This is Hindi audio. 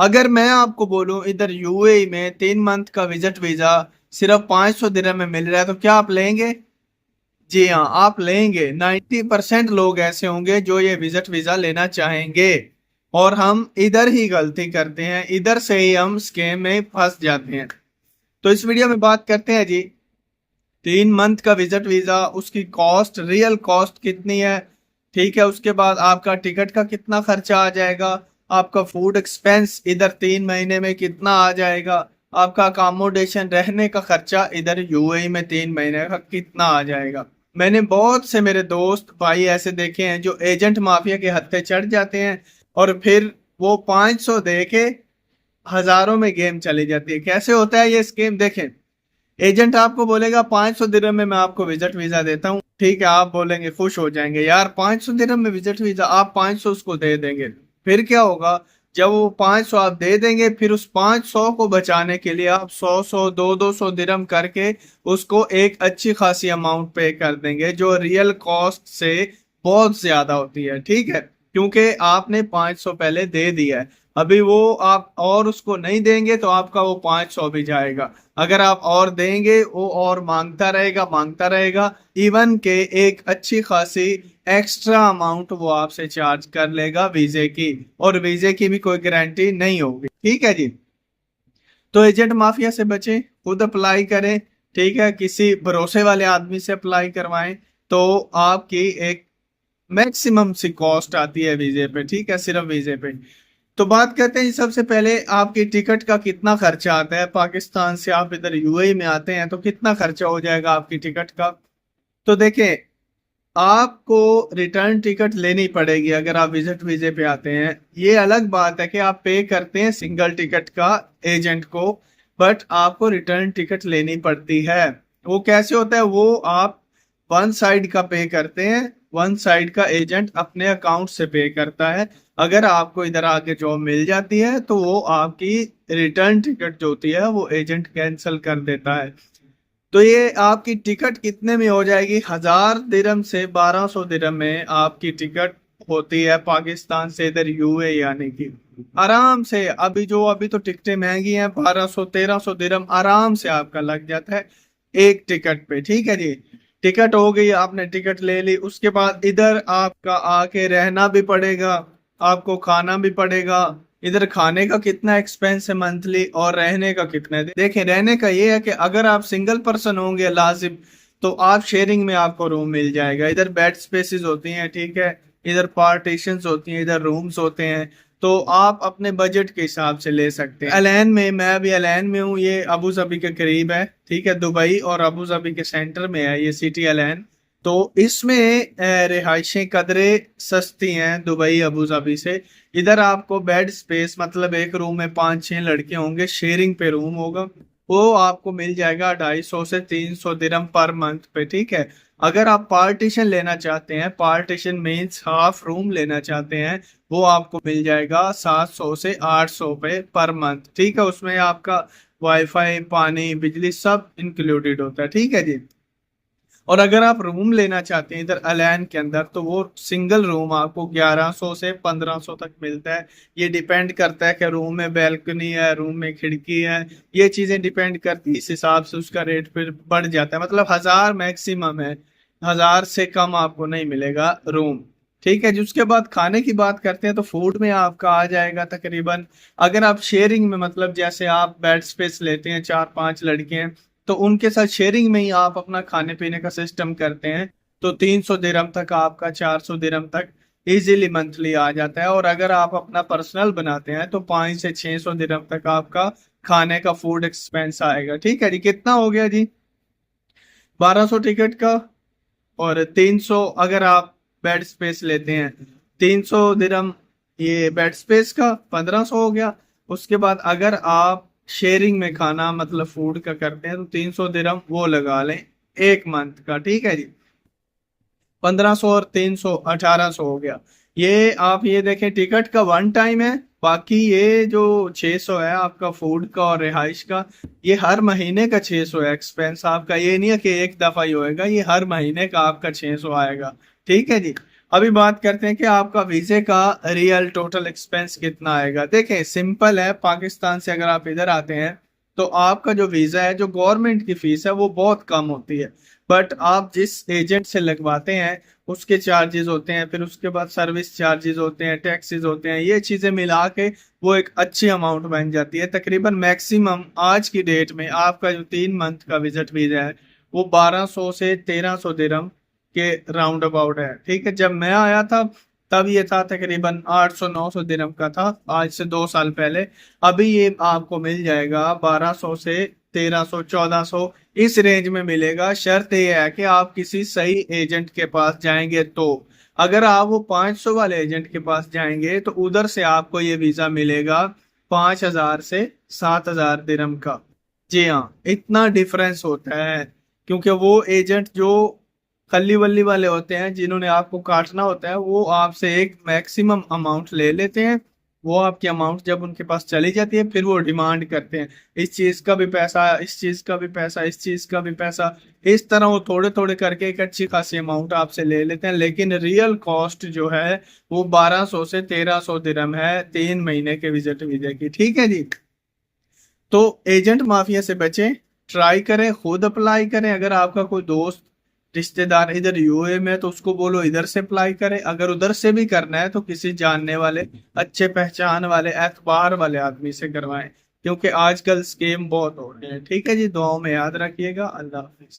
अगर मैं आपको बोलूं इधर यूएई में 3 मंथ का विजिट वीजा सिर्फ 500 दिरहम में मिल रहा है, तो क्या आप लेंगे? जी हाँ, आप लेंगे। 90% लोग ऐसे होंगे जो ये विजिट वीजा लेना चाहेंगे। और हम इधर ही गलती करते हैं, इधर से ही हम स्कैम में फंस जाते हैं। तो इस वीडियो में बात करते हैं जी, 3 मंथ का विजिट वीजा, उसकी कॉस्ट, रियल कॉस्ट कितनी है। ठीक है, उसके बाद आपका टिकट का कितना खर्चा आ जाएगा, आपका फूड एक्सपेंस इधर 3 महीने में कितना आ जाएगा, आपका अकोमोडेशन रहने का खर्चा इधर यूएई में 3 महीने का कितना आ जाएगा। मैंने बहुत से मेरे दोस्त भाई ऐसे देखे हैं जो एजेंट माफिया के हत्थे चढ़ जाते हैं और फिर वो 500 दे के हजारों में गेम चली जाती है। कैसे होता है ये स्कीम, देखें। एजेंट आपको बोलेगा 500 दिरहम में मैं आपको विजिट वीजा देता हूँ, ठीक है, आप बोलेंगे, खुश हो जाएंगे, यार 500 दिरहम में विजिट वीजा, आप 500 उसको दे देंगे। फिर क्या होगा, जब वो 500 आप दे देंगे, फिर उस 500 को बचाने के लिए आप 100 100 200 200 दिरहम करके उसको एक अच्छी खासी अमाउंट पे कर देंगे, जो रियल कॉस्ट से बहुत ज्यादा होती है। ठीक है, क्योंकि आपने 500 पहले दे दिया है, अभी वो आप और उसको नहीं देंगे तो आपका वो 500 भी जाएगा। अगर आप और देंगे वो और मांगता रहेगा, इवन के एक अच्छी खासी एक्स्ट्रा अमाउंट वो आपसे चार्ज कर लेगा वीजे की, और वीजे की भी कोई गारंटी नहीं होगी। ठीक है जी, तो एजेंट माफिया से बचें, खुद अप्लाई करें। ठीक है, किसी भरोसे वाले आदमी से अप्लाई करवाएं, तो आपकी एक मैक्सिमम सी कॉस्ट आती है वीजे पे। ठीक है, सिर्फ वीजे पे। तो बात करते हैं सबसे पहले आपकी टिकट का कितना खर्चा आता है। पाकिस्तान से आप इधर यूएई में आते हैं तो कितना खर्चा हो जाएगा आपकी टिकट का। तो देखें, आपको रिटर्न टिकट लेनी पड़ेगी अगर आप विजिट वीजे पे आते हैं। ये अलग बात है कि आप पे करते हैं सिंगल टिकट का एजेंट को, बट आपको रिटर्न टिकट लेनी पड़ती है। वो कैसे होता है, वो आप वन साइड का पे करते हैं, वन साइड का एजेंट अपने अकाउंट से पे करता है। अगर आपको इधर आके जॉब मिल जाती है तो वो आपकी रिटर्न टिकट जो होती है वो एजेंट कैंसिल कर देता है। तो ये आपकी टिकट कितने में हो जाएगी, 1000 दिरहम से 1200 दिरहम में आपकी टिकट होती है पाकिस्तान से इधर यूए आने की। आराम से, अभी तो टिकटें महंगी हैं, 1200 1300 दिरहम आराम से आपका लग जाता है एक टिकट पे। ठीक है जी, टिकट हो गई, आपने टिकट ले ली, उसके बाद इधर आपका आके रहना भी पड़ेगा, आपको खाना भी पड़ेगा। इधर खाने का कितना एक्सपेंस है मंथली, और रहने का कितना है। देखें, रहने का ये है कि अगर आप सिंगल पर्सन होंगे लाजिम, तो आप शेयरिंग में आपको रूम मिल जाएगा। इधर बेड स्पेसेस होती हैं, ठीक है, इधर पार्टीशंस होती हैं, इधर रूम्स होते हैं। तो आप अपने बजट के हिसाब से ले सकते हैं। अलैन में, मैं अभी अलैन में हूँ, ये अबू धाबी के करीब है। ठीक है, दुबई और अबू धाबी के सेंटर में है ये सिटी अलैन। तो इसमें रिहायशें कदरे सस्ती हैं दुबई अबू धाबी से। इधर आपको बेड स्पेस, मतलब एक रूम में 5 6 लड़के होंगे, शेयरिंग पे रूम होगा, वो आपको मिल जाएगा 250 से 300 दिरहम पर मंथ पे। ठीक है, अगर आप पार्टीशन लेना चाहते हैं, पार्टीशन मीन्स हाफ रूम लेना चाहते हैं, वो आपको मिल जाएगा 700 से 800 पे पर मंथ। ठीक है, उसमें आपका वाईफाई, पानी, बिजली सब इंक्लूडेड होता है। ठीक है जी, और अगर आप रूम लेना चाहते हैं इधर अलैन के अंदर, तो वो सिंगल रूम आपको 1100 से 1500 तक मिलता है। ये डिपेंड करता है कि रूम में बैल्कनी है, रूम में खिड़की है, ये चीजें डिपेंड करती है, इस हिसाब से उसका रेट फिर बढ़ जाता है। मतलब 1000 मैक्सिमम है, 1000 से कम आपको नहीं मिलेगा रूम। ठीक है जी, उसके बाद खाने की बात करते हैं तो फूड में आपका आ जाएगा तकरीबन, अगर आप शेयरिंग में, मतलब जैसे आप बेड स्पेस लेते हैं, 4 5 लड़के हैं, तो उनके साथ शेयरिंग में ही आप अपना खाने पीने का सिस्टम करते हैं, तो 300 दिरहम तक आपका, 400 दिरहम तक इजीली मंथली आ जाता है। और अगर आप अपना पर्सनल बनाते हैं तो 500 से 600 दिरहम तक आपका खाने का फूड एक्सपेंस आएगा। ठीक है जी, कितना हो गया जी, 1200 टिकट का, और 300 अगर आप बेड स्पेस लेते हैं, 300 दिरहम ये बेड स्पेस का, 1500 हो गया। उसके बाद अगर आप शेयरिंग में खाना, मतलब फूड का करते हैं, तो 300 दिरहम वो लगा लें एक मंथ का। ठीक है जी, 1500 और 300 1800 हो गया। ये आप ये देखें, टिकट का वन टाइम है, बाकी ये जो 600 है आपका फूड का और रिहाइश का, ये हर महीने का 600 है एक्सपेंस आपका। ये नहीं है कि एक दफा ही होएगा, ये हर महीने का आपका 600 आएगा। ठीक है जी, अभी बात करते हैं कि आपका वीजे का रियल टोटल एक्सपेंस कितना आएगा। देखें सिंपल है, पाकिस्तान से अगर आप इधर आते हैं तो आपका जो वीजा है, जो गवर्नमेंट की फीस है वो बहुत कम होती है। बट आप जिस एजेंट से लगवाते हैं उसके चार्जेस होते हैं, फिर उसके बाद सर्विस चार्जेस होते हैं, टैक्सेस होते हैं, ये चीजें मिला के वो एक अच्छी अमाउंट बन जाती है। तकरीबन मैक्सिमम आज की डेट में आपका जो 3 मंथ का विजिट वीजा है वो 1200 से 1300 दिरहम के राउंड अबाउट है। ठीक है, जब मैं आया था तब ये था तकरीबन 800-900 दिरहम का था, आज से 2 साल पहले। अभी ये आपको मिल जाएगा 1200 से 1300 1400 इस रेंज में मिलेगा। शर्त ये है कि आप किसी सही एजेंट के पास जाएंगे तो। अगर आप वो 500 वाले एजेंट के पास जाएंगे तो उधर से आपको ये वीजा मिलेगा 5000 से 7000 दिरहम का। जी हाँ, इतना डिफरेंस होता है, क्योंकि वो एजेंट जो खल्ली वल्ली वाले होते हैं जिन्होंने आपको काटना होता है वो आपसे एक मैक्सिमम अमाउंट ले लेते हैं। वो आपकी अमाउंट जब उनके पास चली जाती है फिर वो डिमांड करते हैं इस चीज का भी पैसा, इस चीज का भी पैसा, इस चीज का भी पैसा। इस तरह वो थोड़े थोड़े करके एक अच्छी खासी अमाउंट आपसे ले लेते हैं, लेकिन रियल कॉस्ट जो है वो 1200 से 1300 दिरहम है 3 महीने के विजिट वीजे की। ठीक है जी। तो एजेंट माफिया से बचें, ट्राई करें, खुद अप्लाई करें। अगर आपका कोई दोस्त रिश्तेदार इधर यूए में है तो उसको बोलो इधर से अप्लाई करें। अगर उधर से भी करना है तो किसी जानने वाले, अच्छे पहचान वाले, एतबार वाले आदमी से करवाएं, क्योंकि आजकल स्कीम बहुत हो रहे हैं। ठीक है जी, दुआओं में याद रखिएगा। अल्लाह हाफिज।